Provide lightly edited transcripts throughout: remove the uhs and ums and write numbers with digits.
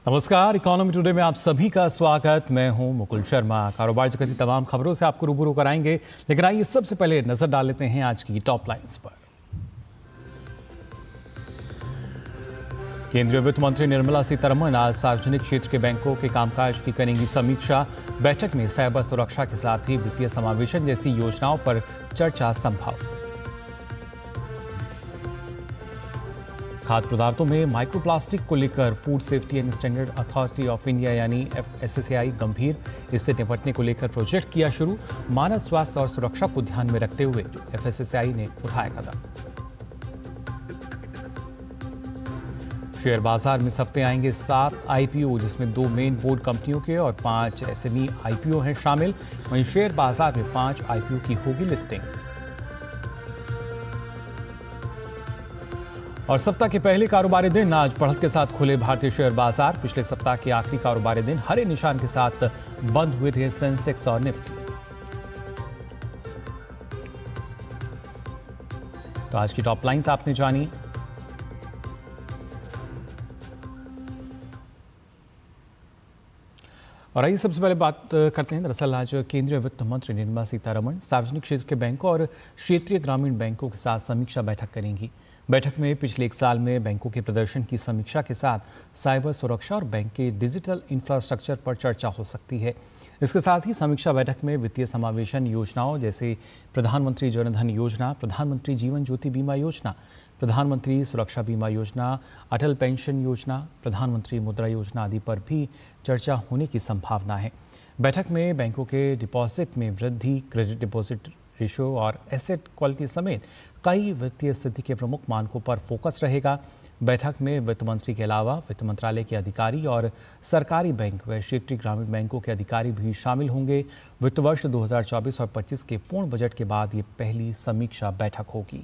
नमस्कार, economy today में आप सभी का स्वागत। मैं हूं मुकुल शर्मा। कारोबार जगत की तमाम खबरों से आपको रूबरू कराएंगे, लेकिन आइए सबसे पहले नजर डाल लेते हैं आज की टॉप लाइंस पर। केंद्रीय वित्त मंत्री निर्मला सीतारमण आज सार्वजनिक क्षेत्र के बैंकों के कामकाज की करेंगी समीक्षा। बैठक में साइबर सुरक्षा के साथ ही वित्तीय समावेशन जैसी योजनाओं पर चर्चा संभव। खाद्य पदार्थों में माइक्रोप्लास्टिक को लेकर food safety and standard authority of India यानी FSSAI गंभीर। इससे निपटने को लेकर प्रोजेक्ट किया शुरू। मानव स्वास्थ्य और सुरक्षा को ध्यान में रखते हुए FSSAI ने उठाया कदम। शेयर बाजार में इस हफ्ते आएंगे 7 IPO, जिसमें 2 मेन बोर्ड कंपनियों के और 5 SME IPO हैं शामिल। वहीं शेयर बाजार में 5 IPO की होगी लिस्टिंग। और सप्ताह के पहले कारोबारी दिन आज बढ़त के साथ खुले भारतीय शेयर बाजार। पिछले सप्ताह के आखिरी कारोबारी दिन हरे निशान के साथ बंद हुए थे सेंसेक्स और निफ्टी। तो आज की टॉप लाइंस आपने जानी। और आइए सबसे पहले बात करते हैं। दरअसल आज केंद्रीय वित्त मंत्री निर्मला सीतारमण सार्वजनिक क्षेत्र के बैंकों और क्षेत्रीय ग्रामीण बैंकों के साथ समीक्षा बैठक करेंगी। बैठक में पिछले 1 साल में बैंकों के प्रदर्शन की समीक्षा के साथ साइबर सुरक्षा और बैंक के डिजिटल इंफ्रास्ट्रक्चर पर चर्चा हो सकती है। इसके साथ ही समीक्षा बैठक में वित्तीय समावेशन योजनाओं जैसे प्रधानमंत्री जन धन योजना, प्रधानमंत्री जीवन ज्योति बीमा योजना, प्रधानमंत्री सुरक्षा बीमा योजना, अटल पेंशन योजना, प्रधानमंत्री मुद्रा योजना आदि पर भी चर्चा होने की संभावना है। बैठक में बैंकों के डिपॉजिट में वृद्धि, क्रेडिट डिपॉजिट रेशो और एसेट क्वालिटी समेत कई वित्तीय स्थिति के प्रमुख मानकों पर फोकस रहेगा। बैठक में वित्त मंत्री के अलावा वित्त मंत्रालय के अधिकारी और सरकारी बैंक व क्षेत्रीय ग्रामीण बैंकों के अधिकारी भी शामिल होंगे। वित्त वर्ष 2024 और 25 के पूर्ण बजट के बाद ये पहली समीक्षा बैठक होगी।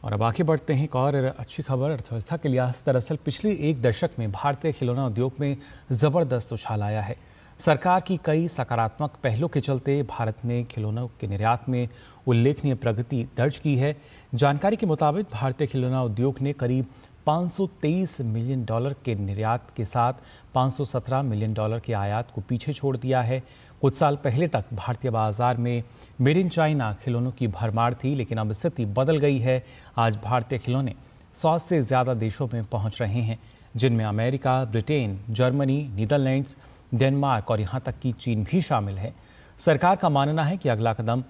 और अब आगे बढ़ते हैं। एक और अच्छी खबर अर्थव्यवस्था के लिहाज से। दरअसल पिछले 1 दशक में भारतीय खिलौना उद्योग में जबरदस्त उछाल आया है। सरकार की कई सकारात्मक पहलों के चलते भारत ने खिलौनों के निर्यात में उल्लेखनीय प्रगति दर्ज की है। जानकारी के मुताबिक भारतीय खिलौना उद्योग ने करीब $523 मिलियन के निर्यात के साथ $517 मिलियन के आयात को पीछे छोड़ दिया है। कुछ साल पहले तक भारतीय बाजार में मेड इन चाइना खिलौनों की भरमार थी, लेकिन अब स्थिति बदल गई है। आज भारतीय खिलौने 100 से ज़्यादा देशों में पहुंच रहे हैं, जिनमें America, Britain, Germany, Netherlands, Denmark और यहाँ तक कि चीन भी शामिल है। सरकार का मानना है कि अगला कदम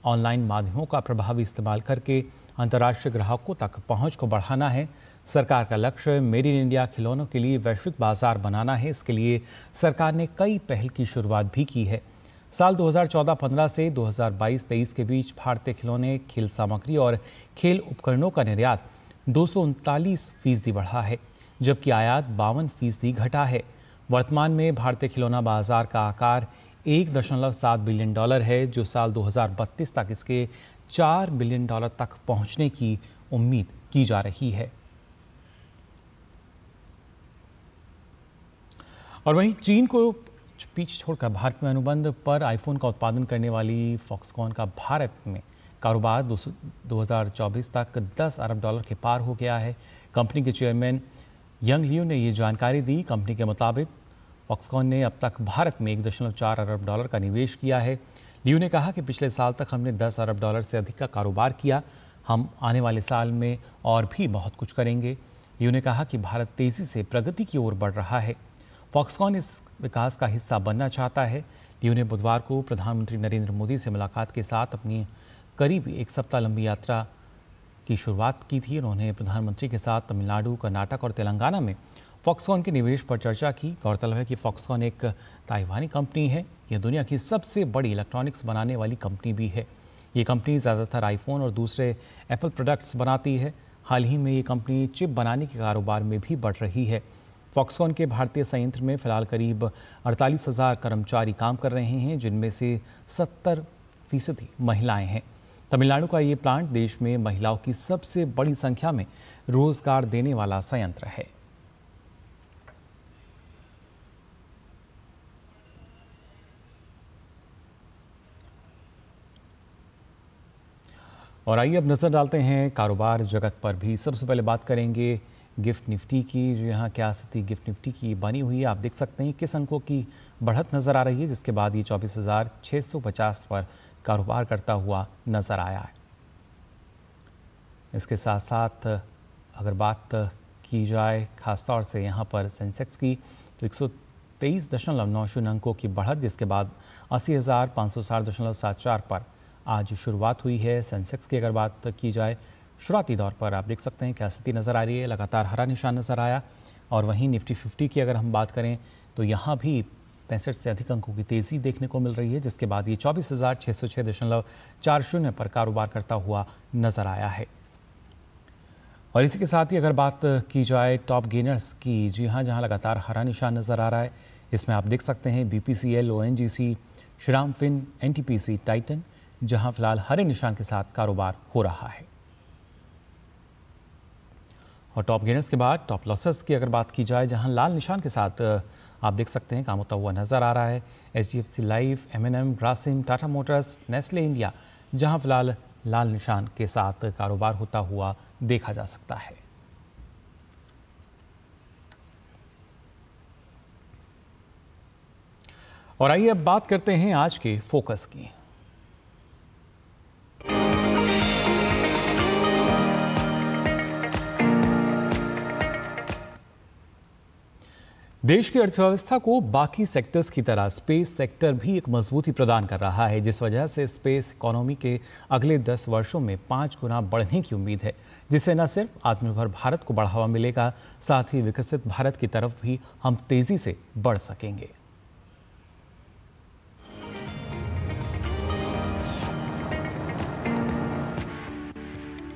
ऑनलाइन माध्यमों का प्रभावी इस्तेमाल करके अंतर्राष्ट्रीय ग्राहकों तक पहुंच को बढ़ाना है। सरकार का लक्ष्य मेड इन इंडिया खिलौनों के लिए वैश्विक बाजार बनाना है। इसके लिए सरकार ने कई पहल की शुरुआत भी की है। साल 2014-15 से 2022-23 के बीच भारतीय खिलौने, खेल सामग्री और खेल उपकरणों का निर्यात 239% बढ़ा है, जबकि आयात 52% घटा है। वर्तमान में भारतीय खिलौना बाजार का आकार $1.7 बिलियन है, जो साल 2032 तक इसके $4 बिलियन तक पहुंचने की उम्मीद की जा रही है। और वहीं चीन को पीछे छोड़कर भारत में अनुबंध पर आईफोन का उत्पादन करने वाली फॉक्सकॉन का भारत में कारोबार 2024 तक $10 अरब के पार हो गया है। कंपनी के चेयरमैन यंग लियू ने ये जानकारी दी। कंपनी के मुताबिक फॉक्सकॉन ने अब तक भारत में $1.4 अरब का निवेश किया है। लियू ने कहा कि पिछले साल तक हमने $10 अरब से अधिक का कारोबार किया। हम आने वाले साल में और भी बहुत कुछ करेंगे। लियू ने कहा कि भारत तेजी से प्रगति की ओर बढ़ रहा है। फॉक्सकॉन इस विकास का हिस्सा बनना चाहता है। लियू ने बुधवार को प्रधानमंत्री नरेंद्र मोदी से मुलाकात के साथ अपनी करीब 1 सप्ताह लंबी यात्रा की शुरुआत की थी। उन्होंने प्रधानमंत्री के साथ तमिलनाडु, कर्नाटक और तेलंगाना में फॉक्सकॉन के निवेश पर चर्चा की। गौरतलब है कि फॉक्सकॉन एक ताइवानी कंपनी है। यह दुनिया की सबसे बड़ी इलेक्ट्रॉनिक्स बनाने वाली कंपनी भी है। ये कंपनी ज़्यादातर आईफोन और दूसरे एप्पल प्रोडक्ट्स बनाती है। हाल ही में ये कंपनी चिप बनाने के कारोबार में भी बढ़ रही है। फॉक्सकॉन के भारतीय संयंत्र में फिलहाल करीब 48,000 कर्मचारी काम कर रहे हैं, जिनमें से 70% महिलाएं हैं। तमिलनाडु का ये प्लांट देश में महिलाओं की सबसे बड़ी संख्या में रोजगार देने वाला संयंत्र है। और आइए अब नज़र डालते हैं कारोबार जगत पर भी। सबसे पहले बात करेंगे गिफ्ट निफ्टी की। जो यहाँ क्या स्थिति गिफ्ट निफ्टी की बनी हुई है, आप देख सकते हैं किस अंकों की बढ़त नज़र आ रही है, जिसके बाद ये 24,650 पर कारोबार करता हुआ नज़र आया है। इसके साथ साथ अगर बात की जाए खासतौर से यहाँ पर सेंसेक्स की, तो 123.90 अंकों की बढ़त, जिसके बाद 80,560.74 पर आज शुरुआत हुई है। सेंसेक्स की अगर बात की जाए शुरुआती दौर पर, आप देख सकते हैं क्या स्थिति नज़र आ रही है, लगातार हरा निशान नज़र आया। और वहीं निफ्टी 50 की अगर हम बात करें तो यहाँ भी 65 से अधिक अंकों की तेज़ी देखने को मिल रही है, जिसके बाद ये 24,606.40 पर कारोबार करता हुआ नज़र आया है। और इसी के साथ ही अगर बात की जाए टॉप गेनर्स की, जी हाँ, जहाँ लगातार हरा निशान नज़र आ रहा है, इसमें आप देख सकते हैं BPCL, ONGC, Shriram Fin, NTPC, Titan, जहाँ फिलहाल हरे निशान के साथ कारोबार हो रहा है। और टॉप गेनर्स के बाद टॉप लॉसेस की अगर बात की जाए, जहां लाल निशान के साथ आप देख सकते हैं काम होता हुआ नज़र आ रहा है HDFC life, M&M, Grasim, Tata Motors, Nestle India, जहां फिलहाल लाल निशान के साथ कारोबार होता हुआ देखा जा सकता है। और आइए अब बात करते हैं आज के फोकस की। देश की अर्थव्यवस्था को बाकी सेक्टर्स की तरह स्पेस सेक्टर भी एक मजबूती प्रदान कर रहा है, जिस वजह से स्पेस इकोनॉमी के अगले 10 वर्षों में 5 गुना बढ़ने की उम्मीद है, जिससे न सिर्फ आत्मनिर्भर भारत को बढ़ावा मिलेगा, साथ ही विकसित भारत की तरफ भी हम तेजी से बढ़ सकेंगे।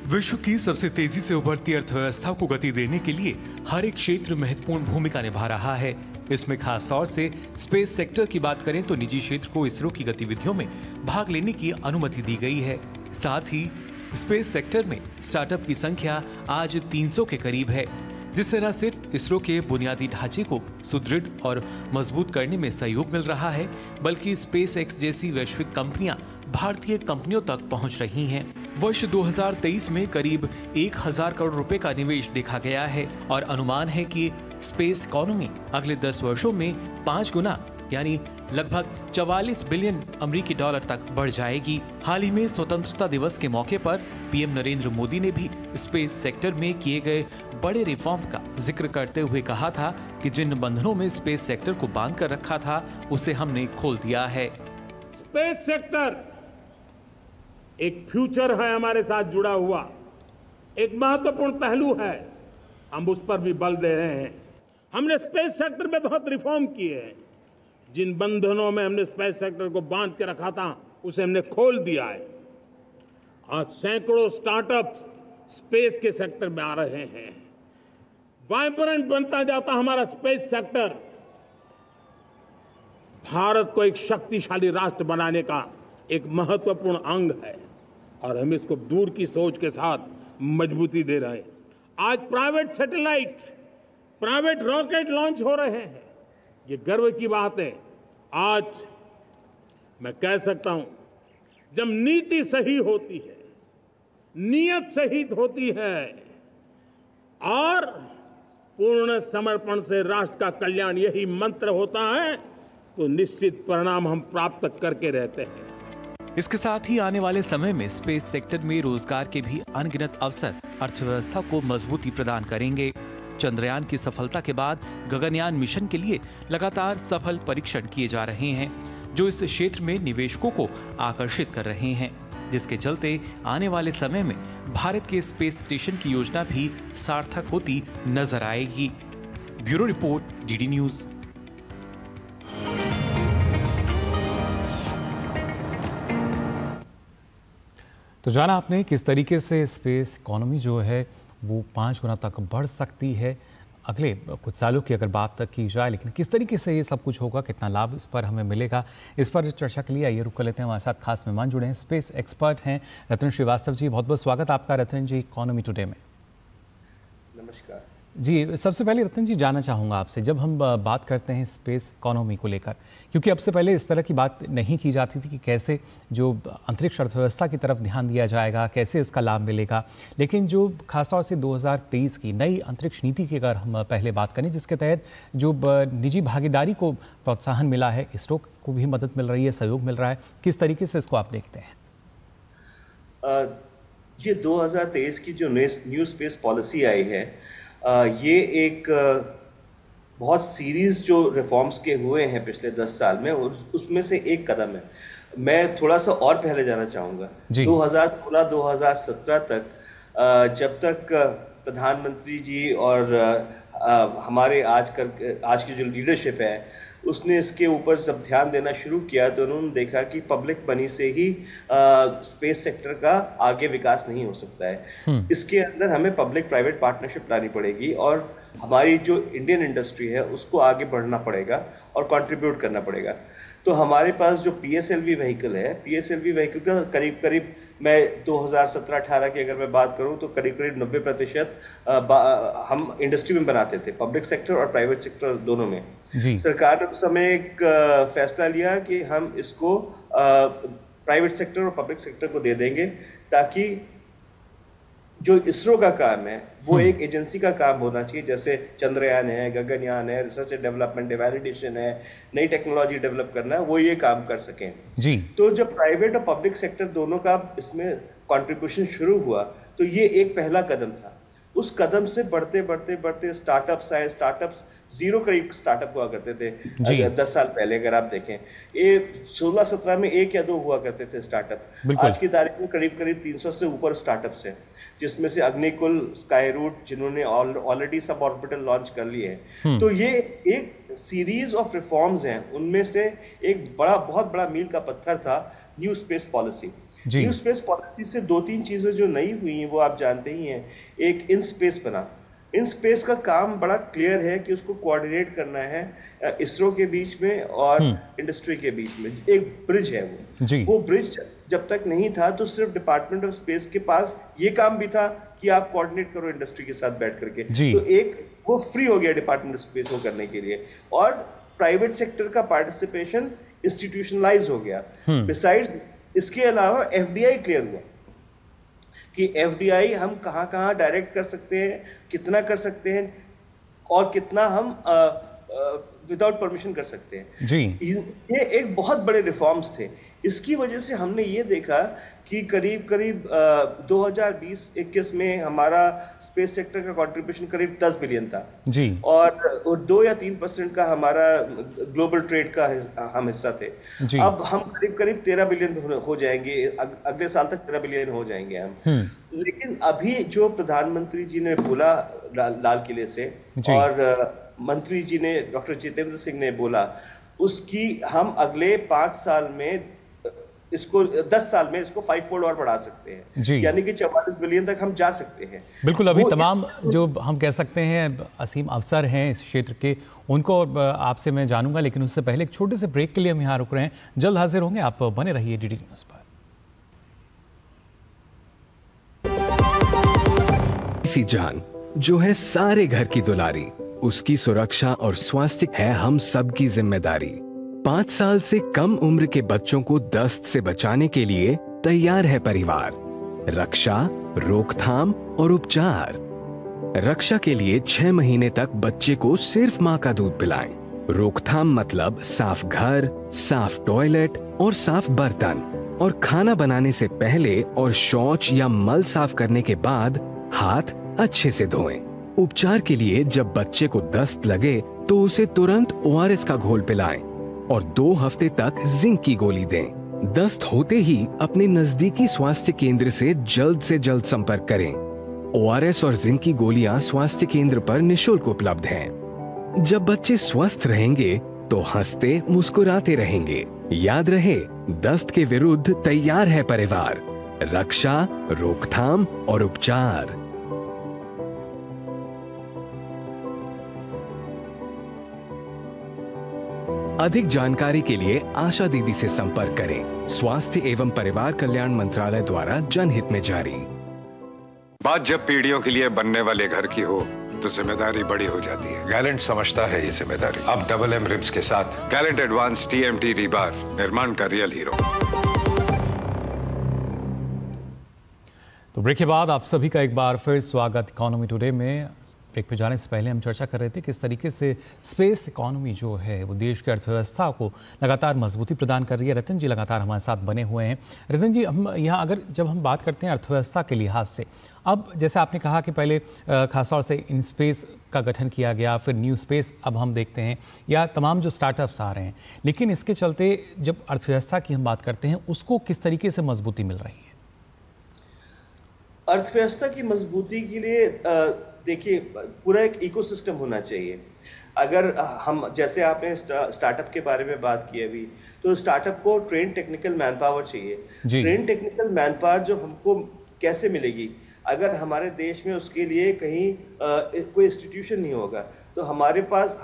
विश्व की सबसे तेजी से उभरती अर्थव्यवस्था को गति देने के लिए हर एक क्षेत्र महत्वपूर्ण भूमिका निभा रहा है। इसमें खास तौर से स्पेस सेक्टर की बात करें तो निजी क्षेत्र को इसरो की गतिविधियों में भाग लेने की अनुमति दी गई है। साथ ही स्पेस सेक्टर में स्टार्टअप की संख्या आज 300 के करीब है, जिससे न सिर्फ इसरो के बुनियादी ढांचे को सुदृढ़ और मजबूत करने में सहयोग मिल रहा है, बल्कि स्पेस एक्स जैसी वैश्विक कंपनियां भारतीय कंपनियों तक पहुंच रही हैं। वर्ष 2023 में करीब 1,000 करोड़ रुपए का निवेश देखा गया है और अनुमान है कि स्पेस इकोनॉमी अगले 10 वर्षों में 5 गुना यानी लगभग 44 बिलियन अमेरिकी डॉलर तक बढ़ जाएगी। हाल ही में स्वतंत्रता दिवस के मौके पर पीएम नरेंद्र मोदी ने भी स्पेस सेक्टर में किए गए बड़े रिफॉर्म का जिक्र करते हुए कहा था कि जिन बंधनों में स्पेस सेक्टर को बांध कर रखा था, उसे हमने खोल दिया है। स्पेस सेक्टर एक फ्यूचर है हमारे साथ जुड़ा हुआ, एक महत्वपूर्ण पहलू है, हम उस पर भी बल दे रहे हैं। हमने स्पेस सेक्टर में बहुत रिफॉर्म किए हैं। जिन बंधनों में हमने स्पेस सेक्टर को बांध के रखा था, उसे हमने खोल दिया है। आज सैकड़ों स्टार्टअप्स स्पेस के सेक्टर में आ रहे हैं। वाइब्रेंट बनता जाता हमारा स्पेस सेक्टर भारत को एक शक्तिशाली राष्ट्र बनाने का एक महत्वपूर्ण अंग है और हम इसको दूर की सोच के साथ मजबूती दे रहे हैं। आज private satellite, private rocket launch हो रहे हैं, ये गर्व की बात है। आज मैं कह सकता हूं, जब नीति सही होती है, नियत सही होती है और पूर्ण समर्पण से राष्ट्र का कल्याण यही मंत्र होता है, तो निश्चित परिणाम हम प्राप्त करके रहते हैं। इसके साथ ही आने वाले समय में स्पेस सेक्टर में रोजगार के भी अनगिनत अवसर अर्थव्यवस्था को मजबूती प्रदान करेंगे। चंद्रयान की सफलता के बाद गगनयान मिशन के लिए लगातार सफल परीक्षण किए जा रहे हैं, जो इस क्षेत्र में निवेशकों को आकर्षित कर रहे हैं, जिसके चलते आने वाले समय में भारत के स्पेस स्टेशन की योजना भी सार्थक होती नजर आएगी। Bureau report, DD news. तो जाना आपने किस तरीके से स्पेस इकोनॉमी जो है वो 5 गुना तक बढ़ सकती है अगले कुछ सालों की अगर बात की जाए, लेकिन किस तरीके से ये सब कुछ होगा, कितना लाभ इस पर हमें मिलेगा, इस पर चर्चा के लिए आइए रुक कर लेते हैं। हमारे साथ खास मेहमान जुड़े हैं, स्पेस एक्सपर्ट हैं रतन श्रीवास्तव जी। बहुत बहुत स्वागत आपका रतन जी इकोनॉमी टुडे में। नमस्कार जी, सबसे पहले रतन जी जानना चाहूँगा आपसे, जब हम बात करते हैं स्पेस इकोनॉमी को लेकर, क्योंकि अब से पहले इस तरह की बात नहीं की जाती थी कि कैसे जो अंतरिक्ष अर्थव्यवस्था की तरफ ध्यान दिया जाएगा, कैसे इसका लाभ मिलेगा, लेकिन जो खासतौर से 2023 की नई अंतरिक्ष नीति की अगर हम पहले बात करें, जिसके तहत जो निजी भागीदारी को प्रोत्साहन मिला है, इसरो को भी मदद मिल रही है, सहयोग मिल रहा है, किस तरीके से इसको आप देखते हैं? ये 2023 की जो न्यू स्पेस पॉलिसी आई है, ये एक बहुत सीरीज जो रिफॉर्म्स के हुए हैं पिछले 10 साल में, उसमें से एक कदम है। मैं थोड़ा सा और पहले जाना चाहूँगा। 2016-2017 तक, जब तक प्रधानमंत्री जी और हमारे आज की जो लीडरशिप है, उसने इसके ऊपर जब ध्यान देना शुरू किया तो उन्होंने देखा कि पब्लिक मनी से ही स्पेस सेक्टर का आगे विकास नहीं हो सकता है। इसके अंदर हमें पब्लिक प्राइवेट पार्टनरशिप लानी पड़ेगी और हमारी जो इंडियन इंडस्ट्री है उसको आगे बढ़ना पड़ेगा और कंट्रीब्यूट करना पड़ेगा। तो हमारे पास जो PSLV व्हीकल है, PSLV व्हीकल का करीब मैं 2017-18 की अगर मैं बात करूं तो करीब 90% हम इंडस्ट्री में बनाते थे, पब्लिक सेक्टर और प्राइवेट सेक्टर दोनों में। सरकार ने उस समय एक फैसला लिया कि हम इसको प्राइवेट सेक्टर और पब्लिक सेक्टर को दे देंगे, ताकि जो इसरो का काम है वो एक एजेंसी का काम होना चाहिए। जैसे चंद्रयान है, गगनयान है, रिसर्च एंड डेवलपमेंट, वैलिडेशन है, नई टेक्नोलॉजी डेवलप करना है, वो ये काम कर सकें जी। तो जब प्राइवेट और पब्लिक सेक्टर दोनों का इसमें कंट्रीब्यूशन शुरू हुआ तो ये एक पहला कदम था। उस कदम से बढ़ते स्टार्टअप्स आए। स्टार्टअप्स जीरो करीब स्टार्टअप हुआ करते थे 10 साल पहले। अगर आप देखें, ये 16-17 में 1 या 2 हुआ करते थे स्टार्टअप। आज की तारीख में करीब 300 से ऊपर स्टार्टअप्स हैं, जिसमें से अग्निकुल, स्काई रूट, जिन्होंने ऑलरेडी सब ऑर्बिटल लॉन्च कर लिए हैं। तो ये एक सीरीज ऑफ रिफॉर्म्स हैं, उनमें से एक बहुत बड़ा मील का पत्थर था new space policy. New space policy से 2-3 चीजें जो नई हुई हैं वो आप जानते ही हैं। एक इन स्पेस बना। इन स्पेस का काम बड़ा क्लियर है कि उसको कोऑर्डिनेट करना है इसरो के बीच में और इंडस्ट्री के बीच में। एक ब्रिज है वो ब्रिज जब तक नहीं था तो सिर्फ डिपार्टमेंट ऑफ स्पेस के पास ये काम भी था कि आप कोऑर्डिनेट करो इंडस्ट्री के साथ बैठ करके। तो एक वो फ्री हो गया डिपार्टमेंट ऑफ स्पेस को करने के लिए, और प्राइवेट सेक्टर का पार्टिसिपेशन इंस्टीट्यूशनलाइज हो गया। बिसाइड्स इसके अलावा FDI क्लियर हुआ कि FDI हम कहाँ डायरेक्ट कर सकते हैं, कितना कर सकते हैं और कितना हम विदाउट परमिशन कर सकते हैं जी। ये एक बहुत बड़े रिफॉर्म्स थे। इसकी वजह से हमने ये देखा कि करीब 2020-21 में हमारा स्पेस सेक्टर का कंट्रीब्यूशन करीब 10 बिलियन था जी, और 2 या 3% का हमारा ग्लोबल ट्रेड का हम हिस्सा थे जी। अब हम करीब 13 बिलियन हो जाएंगे, अगले साल तक 13 बिलियन हो जाएंगे हम। लेकिन अभी जो प्रधानमंत्री जी ने बोला लाल किले से और मंत्री जी ने, डॉक्टर जितेंद्र सिंह ने बोला, उसकी हम अगले 5 साल में इसको 10 साल में इसको 5-fold और बढ़ा सकते हैं, यानी कि 44 बिलियन तक हम जा सकते हैं। बिल्कुल, अभी तमाम जो हम कह सकते हैं असीम अवसर हैं इस क्षेत्र के, उनको आपसे मैं जानूंगा, लेकिन उससे पहले एक छोटे से ब्रेक के लिए हम यहाँ रुक रहे हैं। जल्द हाजिर होंगे, आप बने रहिए DD न्यूज़ पर। इसी जान जो है सारे घर की दुलारी, उसकी सुरक्षा और स्वास्थ्य है हम सबकी जिम्मेदारी। 5 साल से कम उम्र के बच्चों को दस्त से बचाने के लिए तैयार है परिवार। रक्षा, रोकथाम और उपचार। रक्षा के लिए 6 महीने तक बच्चे को सिर्फ माँ का दूध पिलाएं। रोकथाम मतलब साफ घर, साफ टॉयलेट और साफ बर्तन, और खाना बनाने से पहले और शौच या मल साफ करने के बाद हाथ अच्छे से धोएं। उपचार के लिए जब बच्चे को दस्त लगे तो उसे तुरंत ORS का घोल पिलाएं और 2 हफ्ते तक जिंक की गोली दें। दस्त होते ही अपने नजदीकी स्वास्थ्य केंद्र से जल्द संपर्क करें। ORS और जिंक की गोलियां स्वास्थ्य केंद्र पर निशुल्क उपलब्ध हैं। जब बच्चे स्वस्थ रहेंगे तो हंसते मुस्कुराते रहेंगे। याद रहे, दस्त के विरुद्ध तैयार है परिवार। रक्षा, रोकथाम और उपचार। अधिक जानकारी के लिए आशा दीदी से संपर्क करें। स्वास्थ्य एवं परिवार कल्याण मंत्रालय द्वारा जनहित में जारी। बात जब पीढ़ियों के लिए बनने वाले घर की हो तो जिम्मेदारी बड़ी हो जाती है। गैलेंट समझता है ये जिम्मेदारी। अब डबल एम रिब्स के साथ गैलेंट एडवांस TMT रीबार, निर्माण का रियल हीरो। तो ब्रेक के बाद आप सभी का एक बार फिर स्वागत इकोनॉमी टुडे में। ब्रेक पे जाने से पहले हम चर्चा कर रहे थे किस तरीके से स्पेस इकोनॉमी जो है वो देश की अर्थव्यवस्था को लगातार मजबूती प्रदान कर रही है। रतन जी लगातार हमारे साथ बने हुए हैं। रतन जी, हम यहाँ अगर जब हम बात करते हैं अर्थव्यवस्था के लिहाज से, अब जैसे आपने कहा कि पहले खासतौर से इन स्पेस का गठन किया गया, फिर न्यू स्पेस अब हम देखते हैं, या तमाम जो स्टार्टअप्स आ रहे हैं, लेकिन इसके चलते जब अर्थव्यवस्था की हम बात करते हैं उसको किस तरीके से मजबूती मिल रही है? अर्थव्यवस्था की मजबूती के लिए देखिए पूरा एक इकोसिस्टम होना चाहिए। अगर हम, जैसे आपने स्टार्टअप के बारे में बात की अभी, तो स्टार्टअप को ट्रेन टेक्निकल मैन पावर चाहिए। ट्रेन टेक्निकल मैन पावर जो हमको कैसे मिलेगी अगर हमारे देश में उसके लिए कहीं कोई इंस्टीट्यूशन नहीं होगा। तो हमारे पास,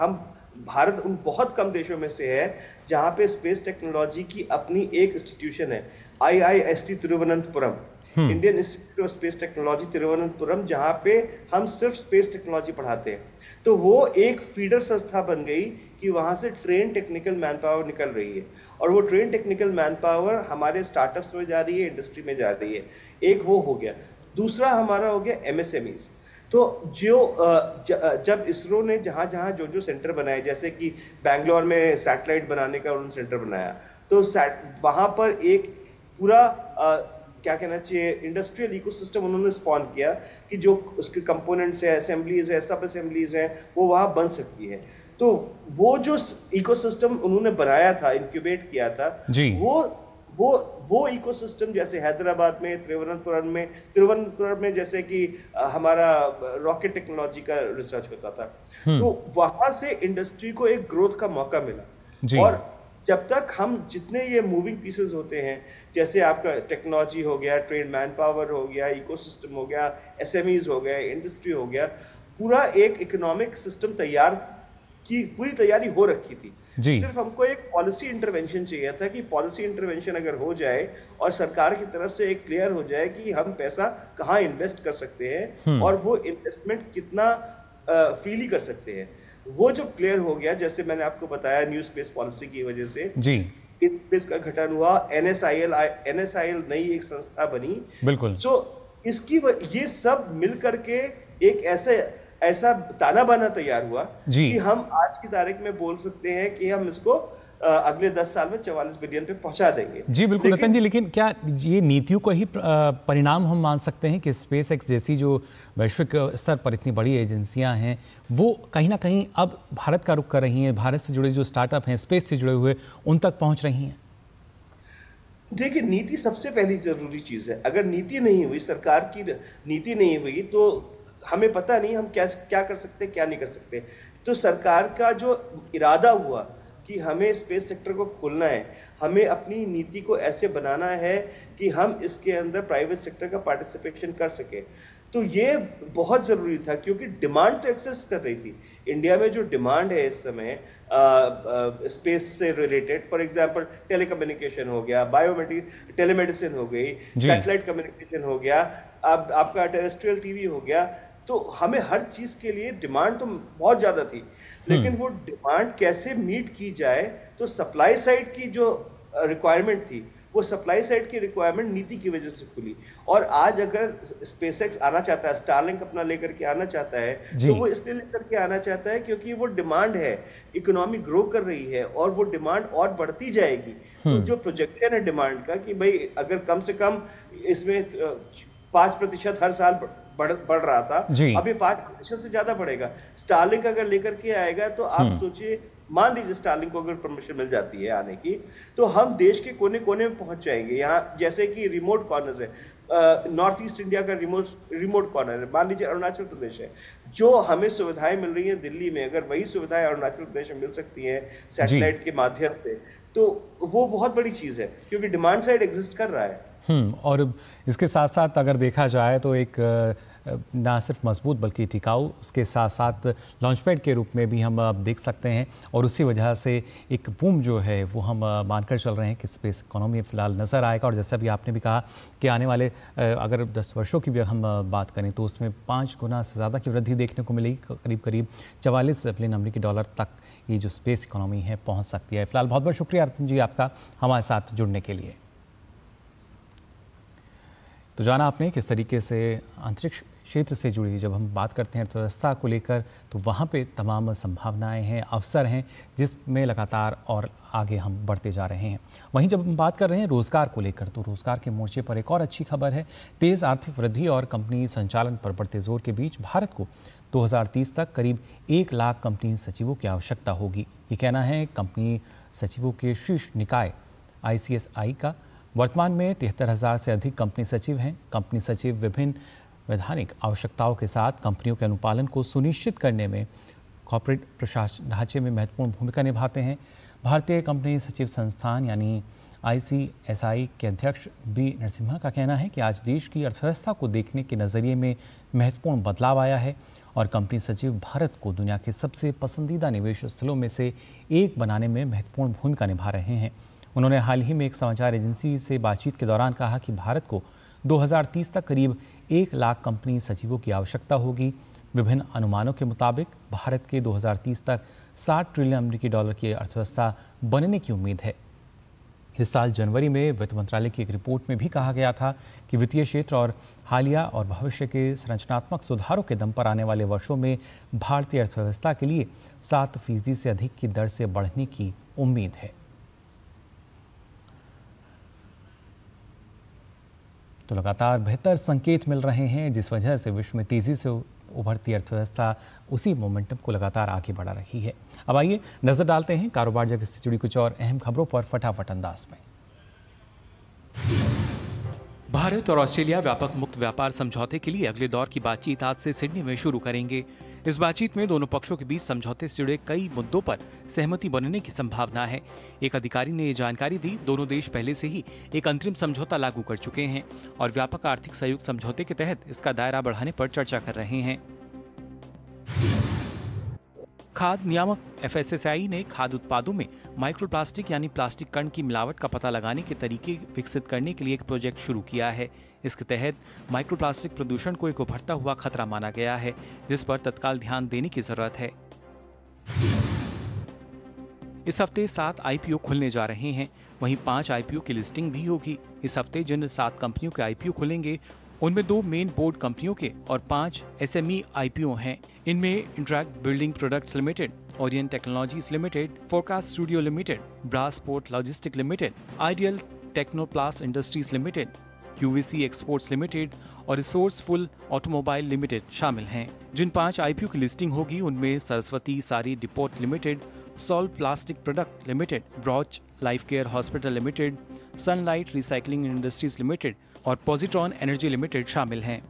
भारत उन बहुत कम देशों में से है जहाँ पे स्पेस टेक्नोलॉजी की अपनी एक इंस्टीट्यूशन है, IIST Thiruvananthapuram, Indian institute of space technology Thiruvananthapuram, जहाँ पे हम सिर्फ स्पेस टेक्नोलॉजी पढ़ाते हैं। तो वो एक फीडर संस्था बन गई कि वहाँ से ट्रेन टेक्निकल मैन पावर निकल रही है, और वो ट्रेन टेक्निकल मैन पावर हमारे स्टार्टअप्स में जा रही है, इंडस्ट्री में जा रही है। एक वो हो गया। दूसरा हमारा हो गया MSMEs। तो जब इसरो ने जहाँ जहाँ जो सेंटर बनाए, जैसे कि बैंगलोर में सैटेलाइट बनाने का उन्होंने सेंटर बनाया, तो वहाँ पर एक पूरा क्या कहना चाहिए इंडस्ट्रियल इकोसिस्टम उन्होंने स्पॉन किया कि जो उसके कंपोनेंट्स है, असेंबलीज है, सब असेंबलीज हैं, वो वहाँ बन सकती है। तो वो जो इकोसिस्टम उन्होंने बनाया था, इंक्यूबेट किया था जी, वो इकोसिस्टम जैसे हैदराबाद में, तिरुवनंतपुरम में जैसे कि हमारा रॉकेट टेक्नोलॉजी का रिसर्च होता था, तो वहां से इंडस्ट्री को एक ग्रोथ का मौका मिला। और जब तक हम जितने ये मूविंग पीसेस होते हैं, जैसे आपका टेक्नोलॉजी हो गया, ट्रेन मैन पावर हो गया, इकोसिस्टम हो गया, SMEs हो गया, इंडस्ट्री हो गया, पूरा एक इकोनॉमिक सिस्टम पूरी तैयारी हो रखी थी। सिर्फ हमको एक पॉलिसी इंटरवेंशन चाहिए था कि पॉलिसी इंटरवेंशन अगर हो जाए और सरकार की तरफ से एक क्लियर हो जाए कि हम पैसा कहाँ इन्वेस्ट कर सकते हैं और वो इन्वेस्टमेंट कितना फ्रीली कर सकते हैं, वो जब क्लियर हो गया, जैसे मैंने आपको बताया न्यू स्पेस पॉलिसी की वजह से जी इन स्पेस का गठन हुआ, NSIL नई एक संस्था बनी। बिल्कुल। तो ये सब मिल करके एक ऐसा ताना बाना तैयार हुआ कि हम आज की तारीख में बोल सकते हैं कि हम इसको अगले 10 साल में 44 बिलियन पे पहुंचा देंगे। जी बिल्कुल रतन जी, लेकिन क्या ये नीतियों को ही परिणाम हम मान सकते हैं कि स्पेस एक्स जैसी जो वैश्विक स्तर पर इतनी बड़ी एजेंसियां हैं वो कहीं ना कहीं अब भारत का रुख कर रही हैं, भारत से जुड़े जो स्टार्टअप हैं, स्पेस से जुड़े हुए, उन तक पहुंच रही हैं? देखिए, नीति सबसे पहली जरूरी चीज है। अगर नीति नहीं हुई, सरकार की नीति नहीं हुई, तो हमें पता नहीं हम क्या कर सकते, क्या नहीं कर सकते। तो सरकार का जो इरादा हुआ कि हमें स्पेस सेक्टर को खोलना है, हमें अपनी नीति को ऐसे बनाना है कि हम इसके अंदर प्राइवेट सेक्टर का पार्टिसिपेशन कर सके, तो ये बहुत ज़रूरी था, क्योंकि डिमांड तो एक्सेस कर रही थी। इंडिया में जो डिमांड है इस समय स्पेस से रिलेटेड, फॉर एग्जांपल टेलीकम्युनिकेशन हो गया, टेलीमेडिसिन हो गई, सैटेलाइट कम्युनिकेशन हो गया, अब आपका टेरेस्ट्रियल टीवी हो गया, तो हमें हर चीज़ के लिए डिमांड तो बहुत ज़्यादा थी, लेकिन वो डिमांड कैसे मीट की जाए, तो सप्लाई साइड की जो रिक्वायरमेंट थी, वो सप्लाई साइड की रिक्वायरमेंट नीति की वजह से खुली। और आज अगर स्पेसएक्स आना चाहता है, स्टारलिंक अपना लेकर के आना चाहता है, तो वो इसलिए लेकर के आना चाहता है क्योंकि वो डिमांड है, इकोनॉमी ग्रो कर रही है और वो डिमांड और बढ़ती जाएगी। तो जो प्रोजेक्शन है डिमांड का कि भाई अगर कम से कम इसमें 5% हर साल बढ़ रहा था, अभी 5% से ज्यादा बढ़ेगा। स्टारलिंक अगर लेकर के आएगा तो आप सोचिए, मान लीजिए स्टारलिंक को अगर परमिशन मिल जाती है आने की, तो हम देश के कोने कोने में पहुंच जाएंगे। यहाँ जैसे कि रिमोट कॉर्नर्स है, नॉर्थ ईस्ट इंडिया का रिमोट कॉर्नर है, मान लीजिए अरुणाचल प्रदेश है, जो हमें सुविधाएं मिल रही हैं दिल्ली में, अगर वही सुविधाएं अरुणाचल प्रदेश में मिल सकती हैं सैटेलाइट के माध्यम से, तो वो बहुत बड़ी चीज़ है, क्योंकि डिमांड साइड एग्जिस्ट कर रहा है। और इसके साथ साथ अगर देखा जाए तो एक ना सिर्फ मजबूत बल्कि टिकाऊ, उसके साथ साथ लॉन्चपैड के रूप में भी हम अब देख सकते हैं और उसी वजह से एक बूम जो है वो हम मानकर चल रहे हैं कि स्पेस इकोनॉमी फिलहाल नज़र आएगा। और जैसा भी आपने भी कहा कि आने वाले अगर 10 वर्षों की भी हम बात करें तो उसमें 5 गुना से ज़्यादा की वृद्धि देखने को मिलेगी, करीब करीब 44 बिलियन अमेरिकी डॉलर तक ये जो स्पेस इकोनॉमी है पहुंच सकती है। फिलहाल बहुत बहुत शुक्रिया रतन जी आपका हमारे साथ जुड़ने के लिए। तो जाना आपने किस तरीके से अंतरिक्ष क्षेत्र से जुड़ी जब हम बात करते हैं अर्थव्यवस्था को लेकर तो वहाँ पे तमाम संभावनाएं हैं, अवसर हैं जिसमें लगातार और आगे हम बढ़ते जा रहे हैं। वहीं जब हम बात कर रहे हैं रोज़गार को लेकर तो रोज़गार के मोर्चे पर एक और अच्छी खबर है। तेज़ आर्थिक वृद्धि और कंपनी संचालन पर बढ़ते जोर के बीच भारत को 2030 तक करीब 1 लाख कंपनी सचिवों की आवश्यकता होगी। ये कहना है कंपनी सचिवों के शीर्ष निकाय ICSI का। वर्तमान में 73,000 से अधिक कंपनी सचिव हैं। कंपनी सचिव विभिन्न वैधानिक आवश्यकताओं के साथ कंपनियों के अनुपालन को सुनिश्चित करने में कॉर्पोरेट प्रशासन ढांचे में महत्वपूर्ण भूमिका निभाते हैं। भारतीय कंपनी सचिव संस्थान यानी ICSI के अध्यक्ष B नरसिम्हा का कहना है कि आज देश की अर्थव्यवस्था को देखने के नज़रिए में महत्वपूर्ण बदलाव आया है और कंपनी सचिव भारत को दुनिया के सबसे पसंदीदा निवेश स्थलों में से एक बनाने में महत्वपूर्ण भूमिका निभा रहे हैं। उन्होंने हाल ही में एक समाचार एजेंसी से बातचीत के दौरान कहा कि भारत को 2030 तक करीब 1 लाख कंपनी सचिवों की आवश्यकता होगी। विभिन्न अनुमानों के मुताबिक भारत के 2030 तक 60 ट्रिलियन अमेरिकी डॉलर की अर्थव्यवस्था बनने की उम्मीद है। इस साल जनवरी में वित्त मंत्रालय की एक रिपोर्ट में भी कहा गया था कि वित्तीय क्षेत्र और हालिया और भविष्य के संरचनात्मक सुधारों के दम पर आने वाले वर्षों में भारतीय अर्थव्यवस्था के लिए 7% से अधिक की दर से बढ़ने की उम्मीद है। तो लगातार बेहतर संकेत मिल रहे हैं जिस वजह से विश्व में तेज़ी से उभरती अर्थव्यवस्था उसी मोमेंटम को लगातार आगे बढ़ा रही है। अब आइए नजर डालते हैं कारोबार जगत से जुड़ी कुछ और अहम खबरों पर फटाफट अंदाज में। भारत और ऑस्ट्रेलिया व्यापक मुक्त व्यापार समझौते के लिए अगले दौर की बातचीत आज से सिडनी में शुरू करेंगे। इस बातचीत में दोनों पक्षों के बीच समझौते से जुड़े कई मुद्दों पर सहमति बनने की संभावना है। एक अधिकारी ने ये जानकारी दी, दोनों देश पहले से ही एक अंतरिम समझौता लागू कर चुके हैं और व्यापक आर्थिक सहयोग समझौते के तहत इसका दायरा बढ़ाने पर चर्चा कर रहे हैं। खाद्य नियामक FSSAI ने खाद्य उत्पादों में माइक्रोप्लास्टिक यानी प्लास्टिक कण की मिलावट का पता लगाने के तरीके विकसित करने के लिए एक प्रोजेक्ट शुरू किया है। इसके तहत माइक्रोप्लास्टिक प्रदूषण को एक उभरता हुआ खतरा माना गया है जिस पर तत्काल ध्यान देने की जरूरत है। इस हफ्ते 7 IPO खुलने जा रहे हैं, वहीं 5 IPO की लिस्टिंग भी होगी। इस हफ्ते जिन 7 कंपनियों के IPO खुलेंगे उनमें 2 मेन बोर्ड कंपनियों के और 5 SME IPO हैं। इनमें Interarch Building Products Limited, Orient Technologies Limited, Forcas Studio Limited, Braceport Logistic Limited, Ideal Technoplast Industries Limited, QVC Exports Limited और रिसोर्सफुल ऑटोमोबाइल लिमिटेड शामिल हैं। जिन 5 IPO की लिस्टिंग होगी उनमें सरस्वती सारी depot limited, solve plastic product limited, brooch life care hospital limited, sunlight recycling industries limited और positron energy limited शामिल हैं।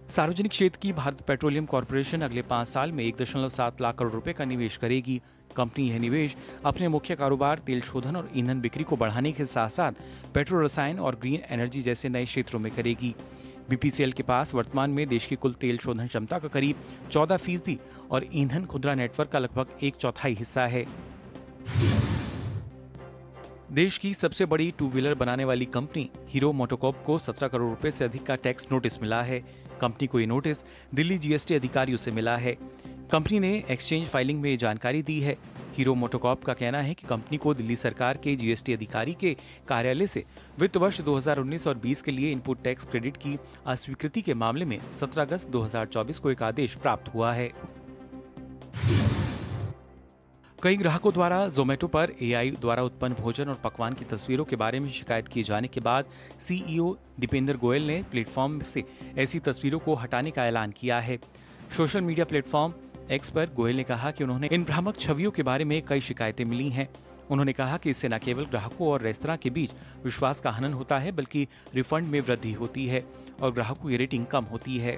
सार्वजनिक क्षेत्र की भारत पेट्रोलियम कॉर्पोरेशन अगले 5 साल में 1.7 लाख करोड़ रुपए का निवेश करेगी। कंपनी यह निवेश अपने मुख्य कारोबार तेल शोधन और ईंधन बिक्री को बढ़ाने के साथ साथ पेट्रो रसायन और ग्रीन एनर्जी जैसे नए क्षेत्रों में करेगी। BPCL के पास वर्तमान में देश की कुल तेल शोधन क्षमता का करीब 14% और ईंधन खुदरा नेटवर्क का लगभग 1/4 हिस्सा है। देश की सबसे बड़ी 2 व्हीलर बनाने वाली कंपनी हीरो मोटोकॉर्प को 17 करोड़ रुपए से अधिक का टैक्स नोटिस मिला है। कंपनी को ये नोटिस दिल्ली GST अधिकारियों से मिला है। कंपनी ने एक्सचेंज फाइलिंग में ये जानकारी दी है। हीरो मोटोकॉर्प का कहना है कि कंपनी को दिल्ली सरकार के GST अधिकारी के कार्यालय से वित्त वर्ष 2019 और 20 के लिए इनपुट टैक्स क्रेडिट की अस्वीकृति के मामले में 17 अगस्त 2024 को एक आदेश प्राप्त हुआ है। कई ग्राहकों द्वारा जोमेटो पर AI द्वारा उत्पन्न भोजन और पकवान की तस्वीरों के बारे में शिकायत किए जाने के बाद CEO दीपेंद्र गोयल ने प्लेटफॉर्म से ऐसी तस्वीरों को हटाने का ऐलान किया है। सोशल मीडिया प्लेटफॉर्म X पर गोयल ने कहा कि उन्होंने इन भ्रामक छवियों के बारे में कई शिकायतें मिली हैं। उन्होंने कहा कि इससे न केवल ग्राहकों और रेस्तरां के बीच विश्वास का हनन होता है बल्कि रिफंड में वृद्धि होती है और ग्राहकों की रेटिंग कम होती है।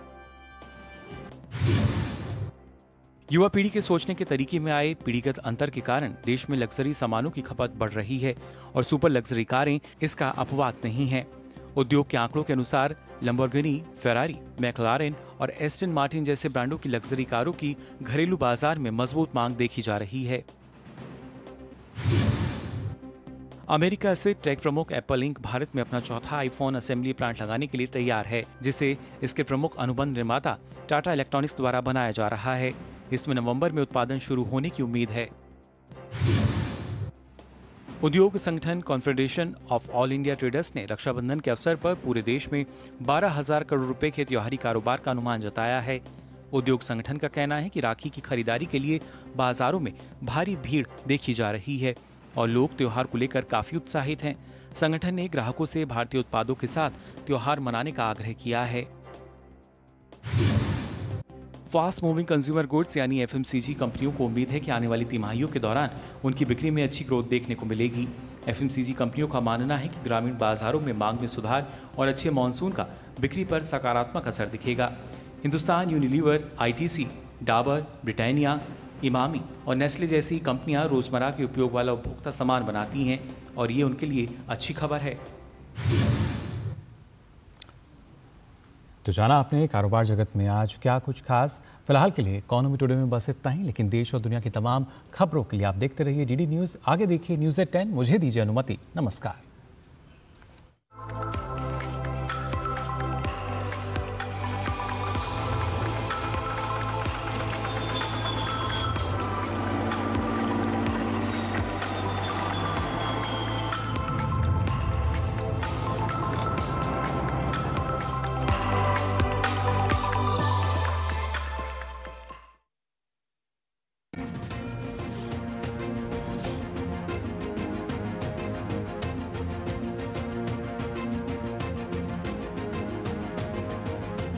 युवा पीढ़ी के सोचने के तरीके में आए पीढ़ीगत अंतर के कारण देश में लग्जरी सामानों की खपत बढ़ रही है और सुपर लग्जरी कारें इसका अपवाद नहीं है। उद्योग के आंकड़ों के अनुसार लैम्बोर्गिनी, फेरारी, मैक्लारेन और एस्टन मार्टिन जैसे ब्रांडों की लग्जरी कारों की घरेलू बाजार में मजबूत मांग देखी जा रही है। अमेरिका से टेक प्रमुख एप्पल इंक भारत में अपना चौथा आईफोन असेंबली प्लांट लगाने के लिए तैयार है, जिसे इसके प्रमुख अनुबंध निर्माता टाटा इलेक्ट्रॉनिक्स द्वारा बनाया जा रहा है। इसमें नवंबर में उत्पादन शुरू होने की उम्मीद है। उद्योग संगठन confederation of all India traders ने रक्षाबंधन के अवसर पर पूरे देश में 12,000 करोड़ रुपए के त्योहारी कारोबार का अनुमान जताया है। उद्योग संगठन का कहना है कि राखी की खरीदारी के लिए बाजारों में भारी भीड़ देखी जा रही है और लोग त्योहार को लेकर काफी उत्साहित हैं। संगठन ने ग्राहकों से भारतीय उत्पादों के साथ त्योहार मनाने का आग्रह किया है। फास्ट मूविंग कंज्यूमर गुड्स यानी एफएमसीजी कंपनियों को उम्मीद है कि आने वाली तिमाहियों के दौरान उनकी बिक्री में अच्छी ग्रोथ देखने को मिलेगी। एफएमसीजी कंपनियों का मानना है कि ग्रामीण बाजारों में मांग में सुधार और अच्छे मानसून का बिक्री पर सकारात्मक असर दिखेगा। Hindustan Unilever, ITC, Dabur, Britannia, Emami और नेस्ले जैसी कंपनियां रोजमर्रा के उपयोग वाला उपभोक्ता सामान बनाती हैं और ये उनके लिए अच्छी खबर है। तो जाना आपने कारोबार जगत में आज क्या कुछ खास। फिलहाल के लिए इकोनॉमी टुडे में बस इतना ही, लेकिन देश और दुनिया की तमाम खबरों के लिए आप देखते रहिए डीडी न्यूज़। आगे देखिए न्यूज़ एट 10। मुझे दीजिए अनुमति। नमस्कार।